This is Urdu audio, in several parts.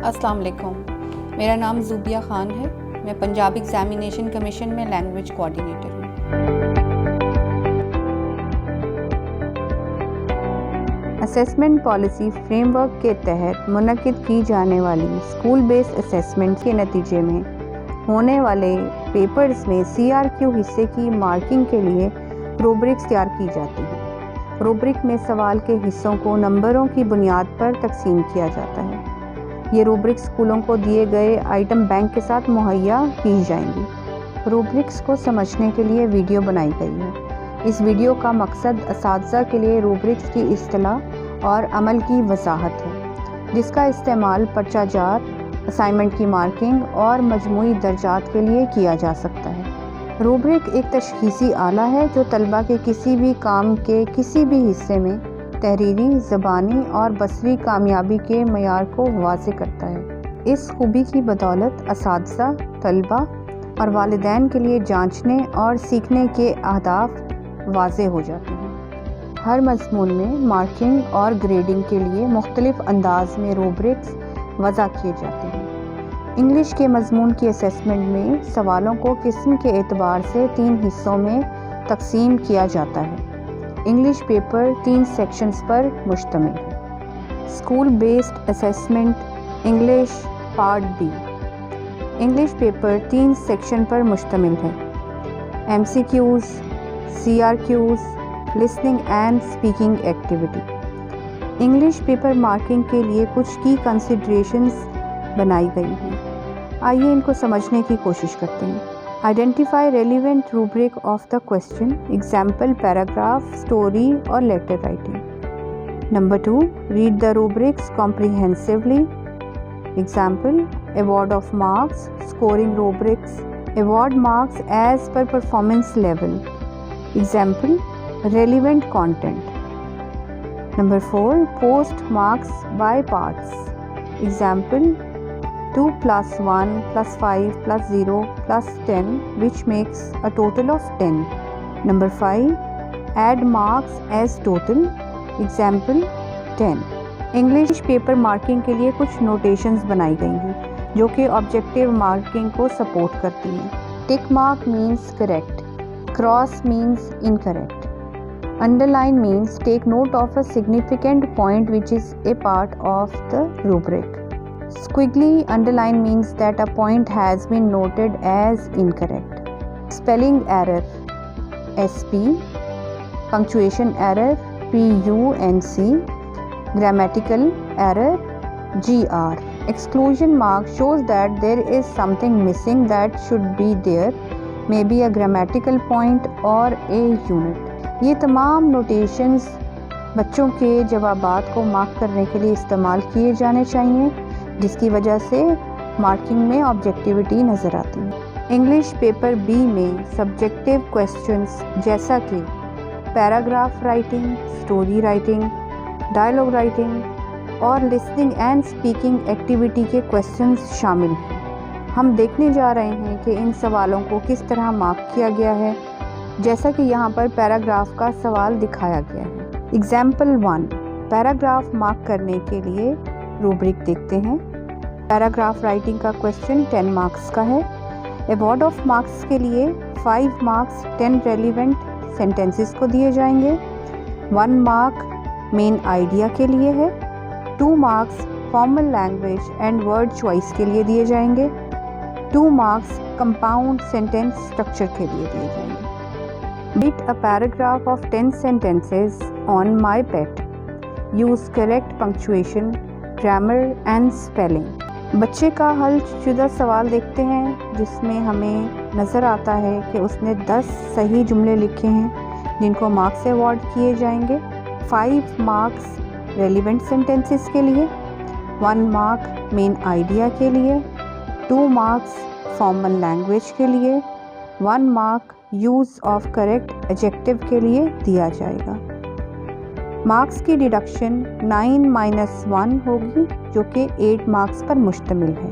السلام علیکم، میرا نام زوبیہ خان ہے۔ میں پنجاب ایگزامینیشن کمیشن میں لینگویج کوآرڈینیٹر ہوں۔ اسیسمنٹ پالیسی فریم ورک کے تحت منعقد کی جانے والی اسکول بیسڈ اسیسمنٹ کے نتیجے میں ہونے والے پیپرز میں CRQ حصے کی مارکنگ کے لیے روبرکس تیار کی جاتی ہے۔ روبرک میں سوال کے حصوں کو نمبروں کی بنیاد پر تقسیم کیا جاتا ہے۔ یہ روبرکس اسکولوں کو دیے گئے آئٹم بینک کے ساتھ مہیا کی جائیں گی۔ روبرکس کو سمجھنے کے لیے ویڈیو بنائی گئی ہے۔ اس ویڈیو کا مقصد اساتذہ کے لیے روبرکس کی اصطلاح اور عمل کی وضاحت ہے، جس کا استعمال پرچہ جات، اسائنمنٹ کی مارکنگ اور مجموعی درجات کے لیے کیا جا سکتا ہے۔ روبرک ایک تشخیصی آلہ ہے جو طلباء کے کسی بھی کام کے کسی بھی حصے میں تحریری، زبانی اور بصری کامیابی کے معیار کو واضح کرتا ہے۔ اس خوبی کی بدولت اساتذہ، طلباء اور والدین کے لیے جانچنے اور سیکھنے کے اہداف واضح ہو جاتے ہیں۔ ہر مضمون میں مارکنگ اور گریڈنگ کے لیے مختلف انداز میں روبرکس وضع کیے جاتے ہیں۔ انگلش کے مضمون کی اسیسمنٹ میں سوالوں کو قسم کے اعتبار سے 3 حصوں میں تقسیم کیا جاتا ہے۔ انگلش پیپر 3 سیکشنز پر مشتمل ہے۔ School based assessment English part B. English paper 3 section پر مشتمل ہے: MCQs، CRQs، listening and speaking activity. English paper marking کے لیے کچھ کی کنسیڈریشنز بنائی گئی ہیں۔ آئیے ان کو سمجھنے کی کوشش کرتے ہیں۔ Identify relevant rubric of the question. Example, paragraph, story or letter writing. Number 2, read the rubrics comprehensively. Example, award of marks, scoring rubrics, award marks as per performance level. Example, relevant content. Number 4, post marks by parts. Example, 2 plus 1 plus 5 plus 0 plus 10, which makes a total of 10. Number 5, add marks as total. Example, 10. English paper marking کے لیے کچھ نوٹیشنز بنائی گئی ہیں جو کہ آبجیکٹیو مارکنگ کو سپورٹ کرتی ہیں۔ Tick mark means correct, cross means incorrect, underline means take note of a significant point which is a part of the rubric. Squiggly underline means that a point has been noted as incorrect. Spelling error SP, punctuation error PUNC, grammatical error GR. Exclusion mark shows that there is something missing that should be there, maybe a grammatical point or a unit. یہ تمام نوٹیشنز بچوں کے جوابات کو مارک کرنے کے لیے استعمال کیے جانے چاہیے، جس کی وجہ سے مارکنگ میں آبجیکٹیوٹی نظر آتی ہے۔ انگلش پیپر بی میں سبجیکٹیو کویسچنز جیسا کہ paragraph writing, story writing, dialogue writing اور لسننگ اینڈ اسپیکنگ ایکٹیویٹی کے کویسچنز شامل ہیں۔ ہم دیکھنے جا رہے ہیں کہ ان سوالوں کو کس طرح مارک کیا گیا ہے، جیسا کہ یہاں پر پیراگراف کا سوال دکھایا گیا ہے۔ ایگزامپل 1، پیراگراف مارک کرنے کے لیے روبرک دیکھتے ہیں۔ پیراگراف رائٹنگ کا کویسچن 10 مارکس کا ہے۔ ایوارڈ آف مارکس کے لیے 5 مارکس 10 ریلیونٹ سینٹینسز کو دیے جائیں گے۔ 1 مارک مین آئیڈیا کے لیے ہے۔ 2 marks formal language and word choice کے لیے دیے جائیں گے۔ 2 مارکس کمپاؤنڈ سینٹینس اسٹرکچر کے لیے دیے جائیں گے۔ Write a paragraph of 10 sentences on my pet. Use correct punctuation, grammar and spelling. بچے کا حل شدہ سوال دیکھتے ہیں جس میں ہمیں نظر آتا ہے کہ اس نے 10 صحیح جملے لکھے ہیں جن کو مارکس ایوارڈ کیے جائیں گے۔ 5 مارکس ریلیونٹ سینٹینسز کے لیے، 1 مارک مین آئیڈیا کے لیے، 2 مارکس فارمل لینگویج کے لیے، 1 mark use of correct adjective کے لیے دیا جائے گا۔ مارکس کی ڈیڈکشن 9-1 ہوگی جو کہ 8 مارکس پر مشتمل ہے۔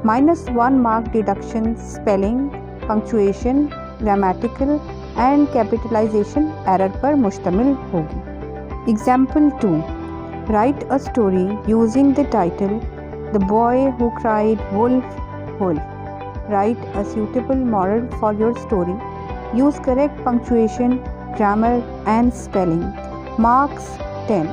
-1 mark deduction spelling, punctuation, grammatical and capitalization error پر مشتمل ہوگی۔ Example 2، write a story using the title The boy who cried wolf, wolf. Write a suitable moral for your story. Use correct punctuation, grammar and spelling. Marks 10.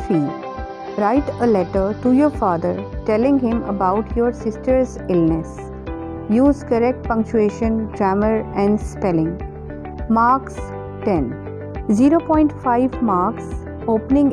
3. Write a letter to your father telling him about your sister's illness. Use correct punctuation, grammar and spelling. Marks 10. 0.5 marks opening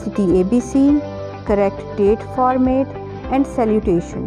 city ABC, correct date format and salutation,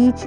each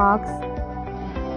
marks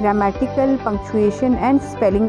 Grammatical, punctuation and spelling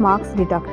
marks deduct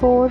4.